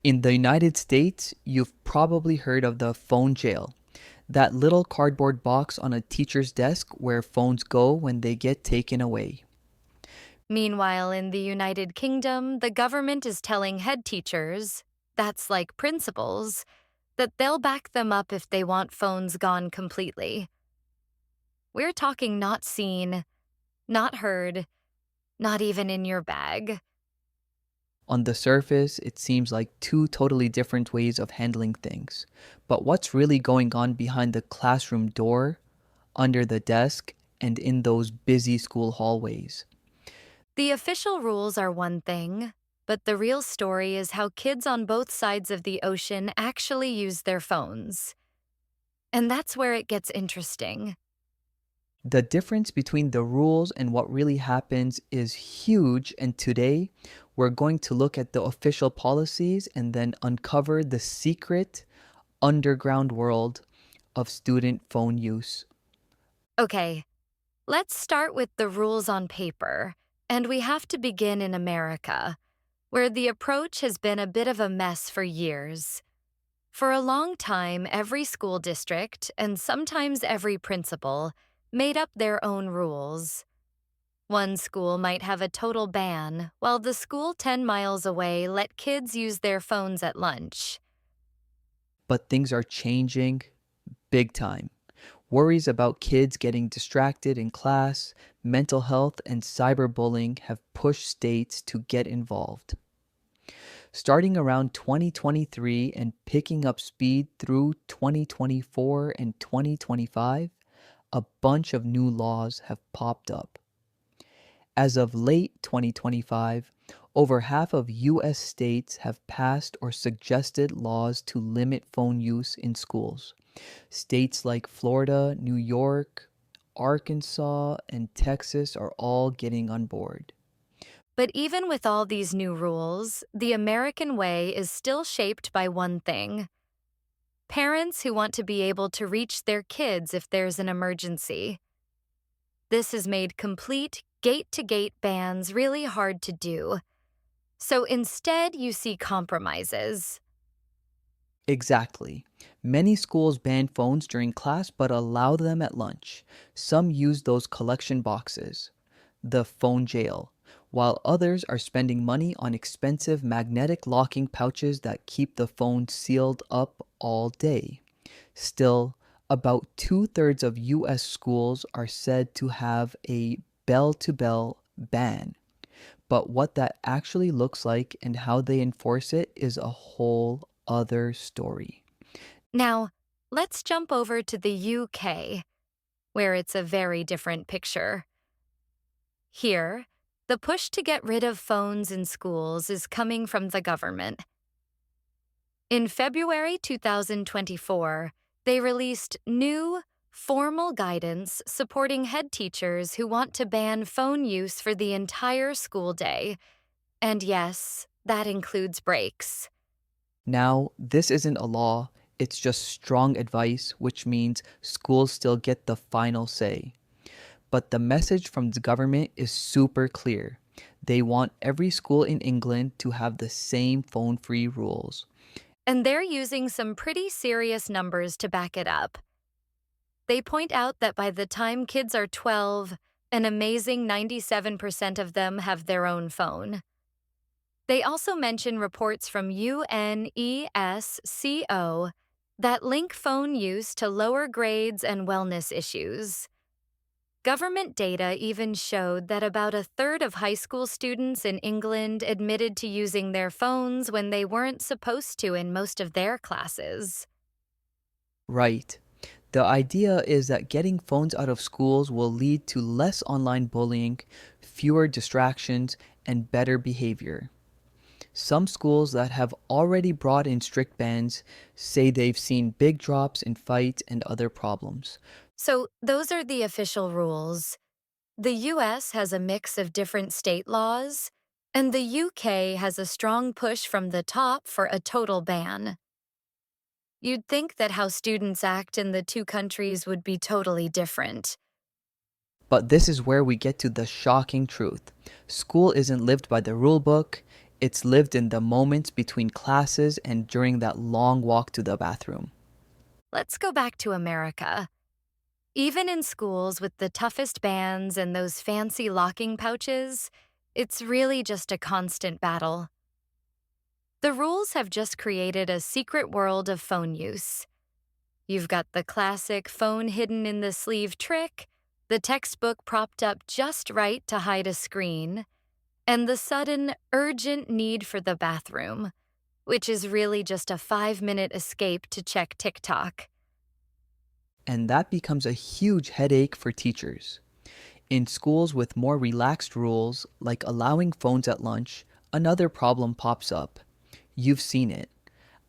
In the United States, you've probably heard of the phone jail, that little cardboard box on a teacher's desk where phones go when they get taken away. Meanwhile, in the United Kingdom, the government is telling head teachers, that's like principals, that they'll back them up if they want phones gone completely. We're talking not seen, not heard, not even in your bag. On the surface, it seems like two totally different ways of handling things. But what's really going on behind the classroom door, under the desk, and in those busy school hallways? The official rules are one thing, but the real story is how kids on both sides of the ocean actually use their phones. And that's where it gets interesting. The difference between the rules and what really happens is huge, and today we're going to look at the official policies and then uncover the secret underground world of student phone use. Okay, let's start with the rules on paper, and we have to begin in America, where the approach has been a bit of a mess for years. For a long time, every school district, and sometimes every principal, made up their own rules. One school might have a total ban, while the school 10 miles away let kids use their phones at lunch. But things are changing big time. Worries about kids getting distracted in class, mental health, and cyberbullying have pushed states to get involved. Starting around 2023 and picking up speed through 2024 and 2025, a bunch of new laws have popped up. As of late 2025, over half of US states have passed or suggested laws to limit phone use in schools. States like Florida, New York, Arkansas, and Texas are all getting on board. But even with all these new rules, the American way is still shaped by one thing: parents who want to be able to reach their kids if there's an emergency. This has made complete gate to gate bans really hard to do. So instead, you see compromises. Exactly. Many schools ban phones during class but allow them at lunch. Some use those collection boxes, the phone jail, while others are spending money on expensive magnetic locking pouches that keep the phone sealed up all day. Still, about two-thirds of US schools are said to have a bell to bell ban. But what that actually looks like and how they enforce it is a whole other story. Now, let's jump over to the UK, where it's a very different picture. Here, the push to get rid of phones in schools is coming from the government. In February 2024, they released new, formal guidance supporting head teachers who want to ban phone use for the entire school day. And yes, that includes breaks. Now, this isn't a law, it's just strong advice, which means schools still get the final say. But the message from the government is super clear. They want every school in England to have the same phone free rules. And they're using some pretty serious numbers to back it up. They point out that by the time kids are 12, an amazing 97% of them have their own phone. They also mention reports from UNESCO that link phone use to lower grades and wellness issues. Government data even showed that about a third of high school students in England admitted to using their phones when they weren't supposed to in most of their classes. Right. The idea is that getting phones out of schools will lead to less online bullying, fewer distractions, and better behavior. Some schools that have already brought in strict bans say they've seen big drops in fights and other problems. So, those are the official rules. The US has a mix of different state laws, and the UK has a strong push from the top for a total ban. You'd think that how students act in the two countries would be totally different. But this is where we get to the shocking truth. School isn't lived by the rule book, It's lived in the moments between classes and during that long walk to the bathroom. Let's go back to America. Even in schools with the toughest bans and those fancy locking pouches, it's really just a constant battle. The rules have just created a secret world of phone use. You've got the classic phone hidden in the sleeve trick, the textbook propped up just right to hide a screen, and the sudden, urgent need for the bathroom, which is really just a 5-minute escape to check TikTok. And that becomes a huge headache for teachers. In schools with more relaxed rules, like allowing phones at lunch, another problem pops up. You've seen it.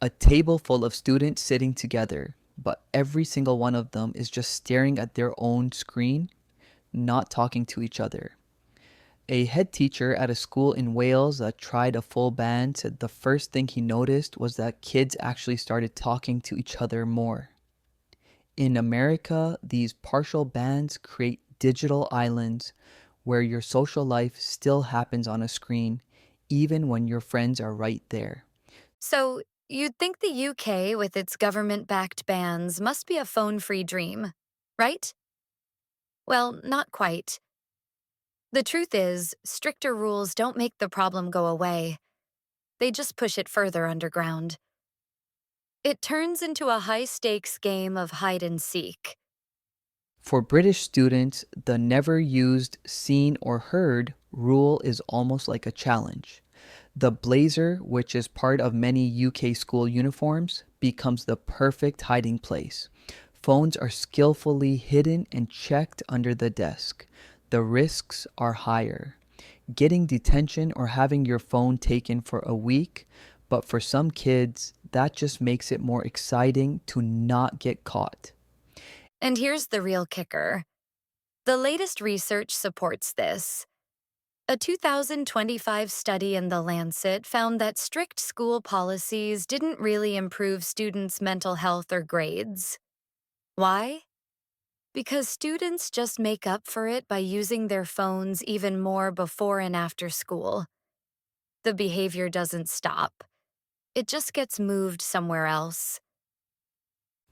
A table full of students sitting together, but every single one of them is just staring at their own screen, not talking to each other. A head teacher at a school in Wales that tried a full ban said the first thing he noticed was that kids actually started talking to each other more. In America, these partial bans create digital islands where your social life still happens on a screen, even when your friends are right there. So, you'd think the UK, with its government backed bans, must be a phone free dream, right? Well, not quite. The truth is, stricter rules don't make the problem go away, they just push it further underground. It turns into a high stakes game of hide and seek. For British students, the never used, seen, or heard rule is almost like a challenge. The blazer, which is part of many UK school uniforms, becomes the perfect hiding place. Phones are skillfully hidden and checked under the desk. The risks are higher. Getting detention or having your phone taken for a week, but for some kids, that just makes it more exciting to not get caught. And here's the real kicker: the latest research supports this. A 2025 study in The Lancet found that strict school policies didn't really improve students' mental health or grades. Why? Because students just make up for it by using their phones even more before and after school. The behavior doesn't stop, it just gets moved somewhere else.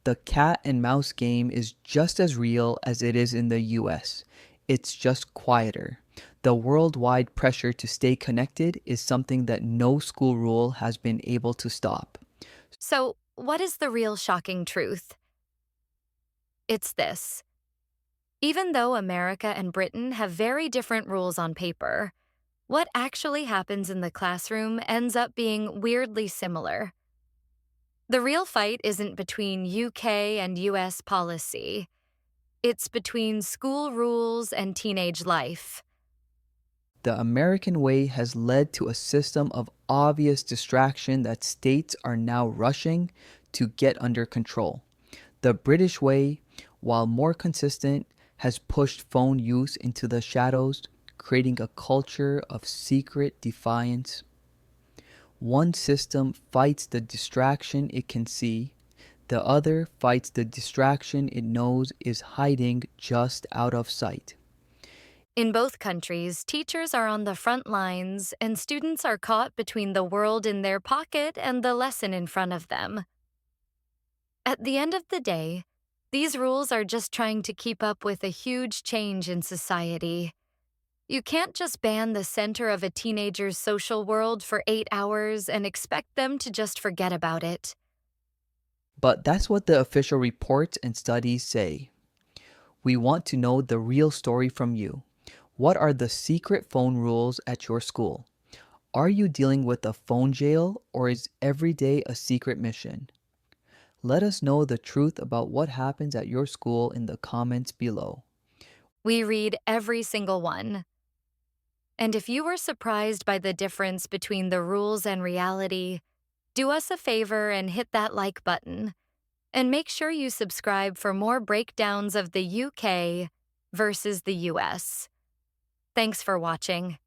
The cat and mouse game is just as real as it is in the US. It's just quieter. The worldwide pressure to stay connected is something that no school rule has been able to stop. So, what is the real shocking truth? It's this: even though America and Britain have very different rules on paper, what actually happens in the classroom ends up being weirdly similar. The real fight isn't between UK and US policy, it's between school rules and teenage life. The American way has led to a system of obvious distraction that states are now rushing to get under control. The British way, while more consistent, has pushed phone use into the shadows, creating a culture of secret defiance. One system fights the distraction it can see, the other fights the distraction it knows is hiding just out of sight. In both countries, teachers are on the front lines and students are caught between the world in their pocket and the lesson in front of them. At the end of the day, these rules are just trying to keep up with a huge change in society. You can't just ban the center of a teenager's social world for 8 hours and expect them to just forget about it. But that's what the official reports and studies say. We want to know the real story from you. What are the secret phone rules at your school? Are you dealing with a phone jail or is every day a secret mission? Let us know the truth about what happens at your school in the comments below. We read every single one. And if you were surprised by the difference between the rules and reality, do us a favor and hit that like button. And make sure you subscribe for more breakdowns of the UK versus the US. Thanks for watching.